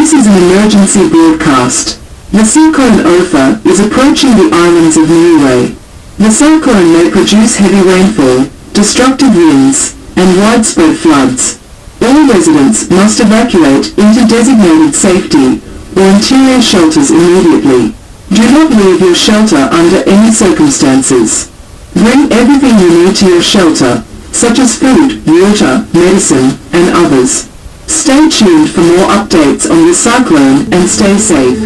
This is an emergency broadcast. The Cyclone Ofa is approaching the islands of Niue. The cyclone may produce heavy rainfall, destructive winds, and widespread floods. All residents must evacuate into designated safety or interior shelters immediately. Do not leave your shelter under any circumstances. Bring everything you need to your shelter, such as food, water, medicine, and others. Stay tuned for more updates on the cyclone and stay safe.